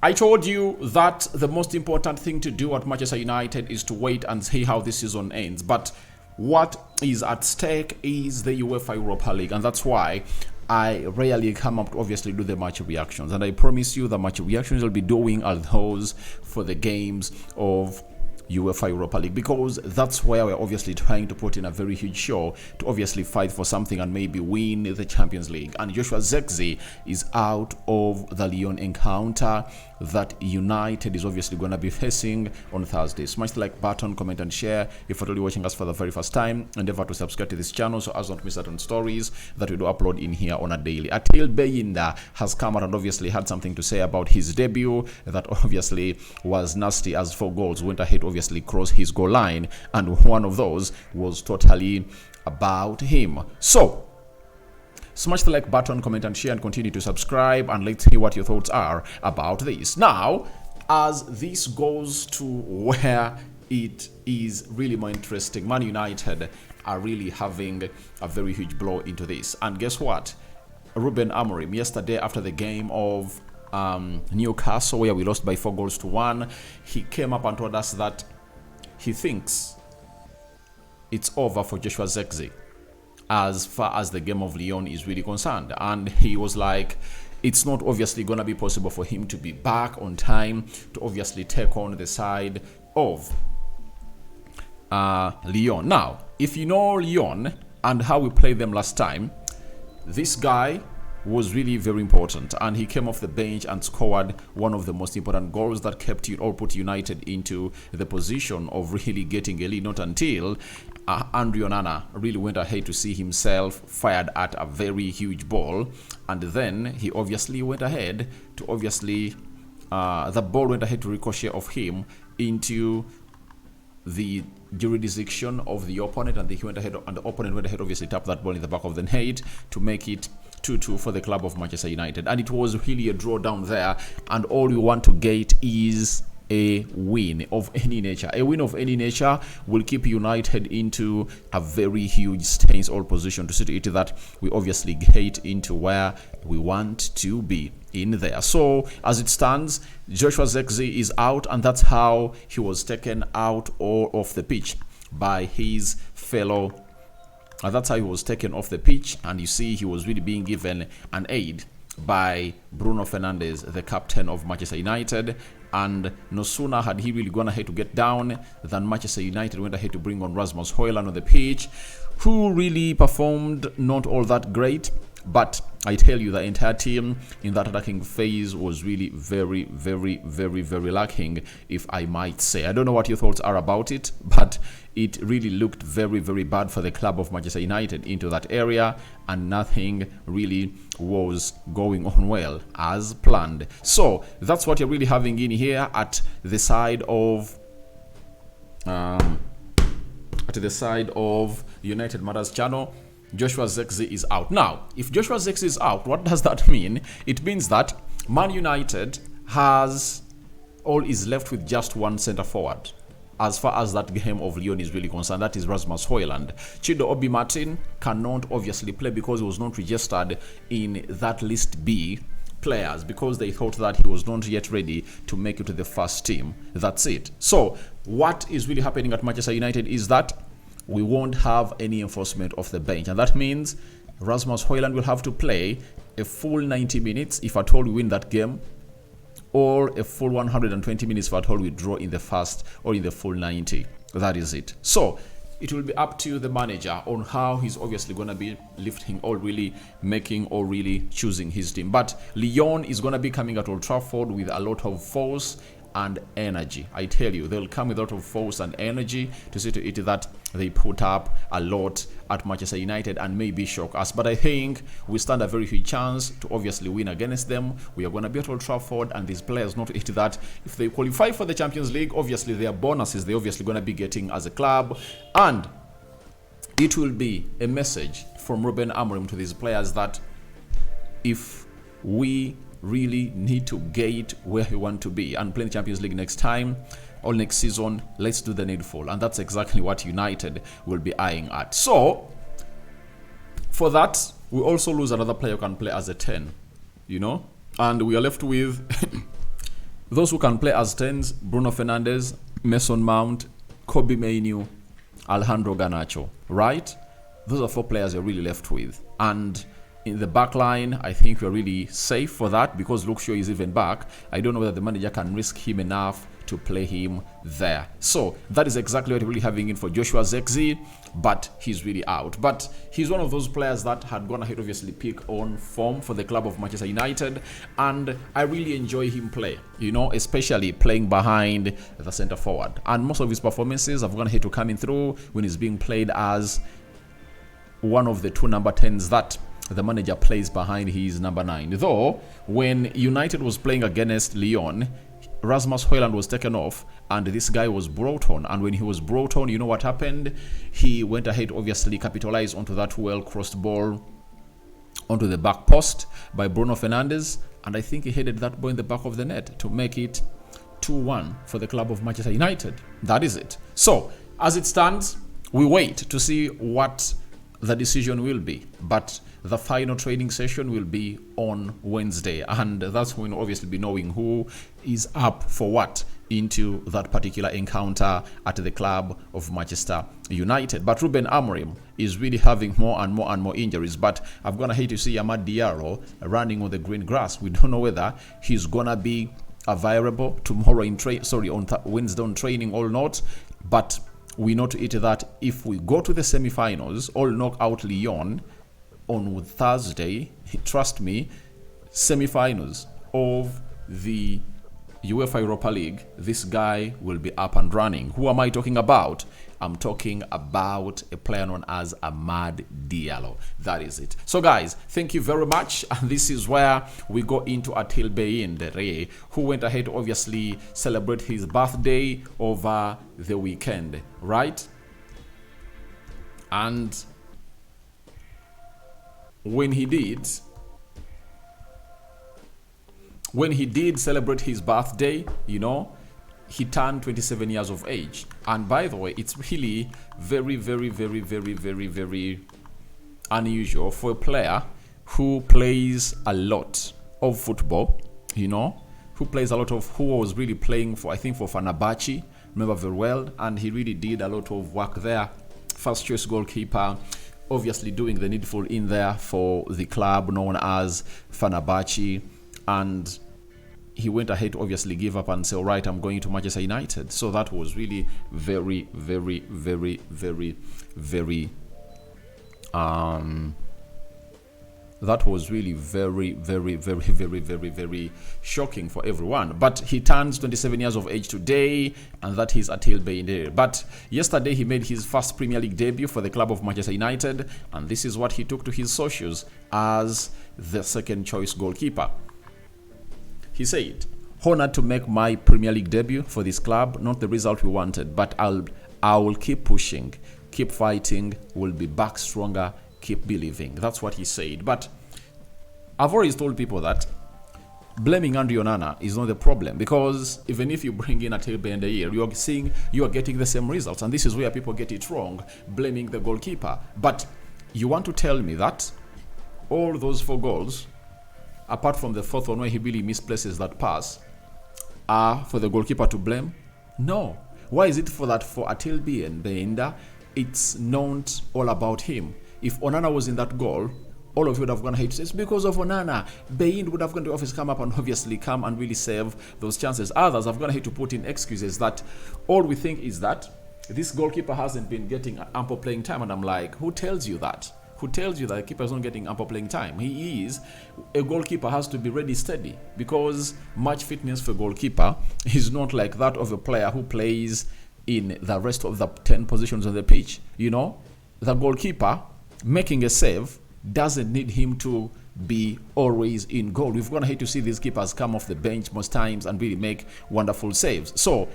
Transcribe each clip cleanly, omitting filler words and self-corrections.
I told you that the most important thing to do at Manchester United is to wait and see how this season ends. But what is at stake is the UEFA Europa League, and that's why I rarely come up to obviously do the match reactions. And I promise you the match reactions I'll be doing are those for the games of UEFA Europa League, because that's where we're obviously trying to put in a very huge show to obviously fight for something and maybe win the Champions League. And Joshua Zirkzee is out of the Lyon encounter that United is obviously going to be facing on Thursday. Smash the like button, comment and share if you're only watching us for the very first time. Endeavor to subscribe to this channel so as not miss out on stories that we do upload in here on a daily. Altay Bayindir has come out and obviously had something to say about his debut that obviously was nasty, as 4 goals went ahead obviously cross his goal line, and one of those was totally about him. So smash the like button, comment and share, and continue to subscribe, and let's hear what your thoughts are about this. Now, as this goes to where it is really more interesting, Man United are really having a very huge blow into this. And guess what? Ruben Amorim, yesterday after the game of Newcastle, where we lost by 4 goals to 1, he came up and told us that he thinks it's over for Joshua Zirkzee as far as the game of Lyon is really concerned. And he was like, it's not obviously going to be possible for him to be back on time to obviously take on the side of Lyon. Now, if you know Lyon and how we played them last time, this guy was really very important, and he came off the bench and scored one of the most important goals that kept you or put United into the position of really getting a lead. Not until Andre Onana really went ahead to see himself fired at a very huge ball, and then he obviously went ahead to obviously the ball went ahead to ricochet of him into the jurisdiction of the opponent, and he went ahead, and the opponent went ahead obviously tapped that ball in the back of the net to make it 2-2 for the club of Manchester United. And it was really a draw down there, and all you want to get is a win of any nature. A win of any nature will keep United into a very huge stains all position to see to it that we obviously get into where we want to be in there. So as it stands, Joshua Zirkzee is out, and that's how he was taken out or off the pitch by his fellow. And that's how he was taken off the pitch, and you see he was really being given an aid by Bruno Fernandes, the captain of Manchester United. And no sooner had he really gone ahead to get down than Manchester United went ahead to bring on Rasmus Højlund on the pitch, who really performed not all that great. But I tell you, the entire team in that attacking phase was really very, very, very, very lacking, if I might say. I don't know what your thoughts are about it, but it really looked very, very bad for the club of Manchester United into that area, and nothing really was going on well as planned. So that's what you're really having in here at the side of United Matters channel. Joshua Zirkzee is out. Now, if Joshua Zirkzee is out, what does that mean? It means that Man United has is left with just one centre forward as far as that game of Lyon is really concerned. That is Rasmus Højlund. Chido Obi Martin cannot obviously play because he was not registered in that list B players, because they thought that he was not yet ready to make it to the first team. That's it. So what is really happening at Manchester United is that we won't have any enforcement of the bench, and that means Rasmus Højlund will have to play a full 90 minutes if at all we win that game, or a full 120 minutes if at all we draw in the first or in the full 90. That is it. So it will be up to the manager on how he's obviously going to be lifting or really making or really choosing his team. But Lyon is going to be coming at Old Trafford with a lot of force and energy. I tell you, they'll come with a lot of force and energy to see to it that they put up a lot at Manchester United and maybe shock us. But I think we stand a very huge chance to obviously win against them. We are going to be at Old Trafford, and these players not it that if they qualify for the Champions League, obviously their bonuses they're obviously going to be getting as a club, and it will be a message from Ruben Amorim to these players that if we really need to get where we want to be and play the Champions League next time or next season, let's do the needful. And that's exactly what United will be eyeing at. So for that, we also lose another player who can play as a 10, you know, and we are left with Those who can play as 10s, Bruno Fernandes, Mason Mount, Kobe Mainoo, Alejandro Garnacho, right? Those are 4 players you're really left with. And in the back line, I think we're really safe for that because Luke Shaw is even back. I don't know whether the manager can risk him enough to play him there. So that is exactly what we're really having in for Joshua Zirkzee, but he's really out. But he's one of those players that had gone ahead, obviously, pick on form for the club of Manchester United, and I really enjoy him play, you know, especially playing behind the centre forward. And most of his performances have gone ahead to coming through when he's being played as one of the 2 number 10s that the manager plays behind his number 9. Though, when United was playing against Lyon, Rasmus Højlund was taken off and this guy was brought on. And when he was brought on, you know what happened? He went ahead, obviously, capitalized onto that well-crossed ball onto the back post by Bruno Fernandes. And I think he headed that ball in the back of the net to make it 2-1 for the club of Manchester United. That is it. So, as it stands, we wait to see what the decision will be, but the final training session will be on Wednesday, and that's when we'll obviously be knowing who is up for what into that particular encounter at the club of Manchester United. But Ruben Amorim is really having more and more injuries, but I'm gonna hate to see Amad Diallo running on the green grass. We don't know whether he's gonna be available tomorrow on Wednesday on training or not, but we know to it that if we go to the semi-finals or knock out Lyon on Thursday, trust me, semi-finals of the UEFA Europa League, this guy will be up and running. Who am I talking about? I'm talking about a player known as Amad Diallo. That is it. So guys, thank you very much. And this is where we go into Altay Bayindir, who went ahead to obviously celebrate his birthday over the weekend, right? And when he did celebrate his birthday, you know, he turned 27 years of age. And by the way, it's really very unusual for a player who plays a lot of football, you know, who was really playing for, I think, for Fenerbahce, remember very well, and he really did a lot of work there. First choice goalkeeper, obviously doing the needful in there for the club known as Fenerbahce, and he went ahead to obviously give up and say, all right, I'm going to Manchester United. So that was really very shocking for everyone. But he turns 27 years of age today, and that is Altay Bayindir. But yesterday he made his first Premier League debut for the club of Manchester United, and this is what he took to his socials as the second choice goalkeeper. He said, "Honored to make my Premier League debut for this club. Not the result we wanted, but I will keep pushing, keep fighting, we'll be back stronger, keep believing." That's what he said. But I've always told people that blaming Andre Onana is not the problem, because even if you bring in Altay Bayindir, you are getting the same results, and this is where people get it wrong, blaming the goalkeeper. But you want to tell me that all those 4 goals, apart from the 4th one where he really misplaces that pass, are for the goalkeeper to blame? No. Why is it for Altay Bayindir, it's not all about him? If Onana was in that goal, all of you would have gone ahead to say, it's because of Onana. Bayindir would have gone to office, come up and obviously come and really save those chances. Others have gone ahead to put in excuses that all we think is that this goalkeeper hasn't been getting ample playing time. And I'm like, who tells you that? Who tells you that the keeper is not getting ample playing time? A goalkeeper has to be ready steady, because match fitness for a goalkeeper is not like that of a player who plays in the rest of the 10 positions on the pitch. You know, the goalkeeper making a save doesn't need him to be always in goal. We've gone ahead to see these keepers come off the bench most times and really make wonderful saves. So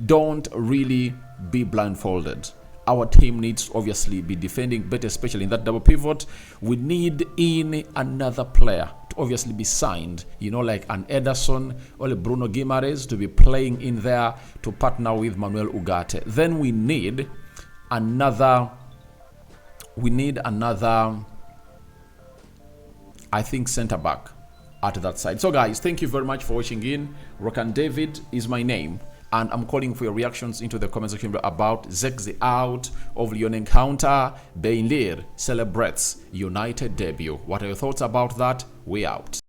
don't really be blindfolded. Our team needs to obviously be defending better, especially in that double pivot. We need in another player to obviously be signed, you know, like an Ederson or a Bruno Guimaraes to be playing in there to partner with Manuel Ugarte. Then we need another, I think, centre back at that side. So guys, thank you very much for watching in. Rokan David is my name, and I'm calling for your reactions into the comment section about Zirkzee out of Lyon encounter. Bayindir celebrates United debut. What are your thoughts about that? We out.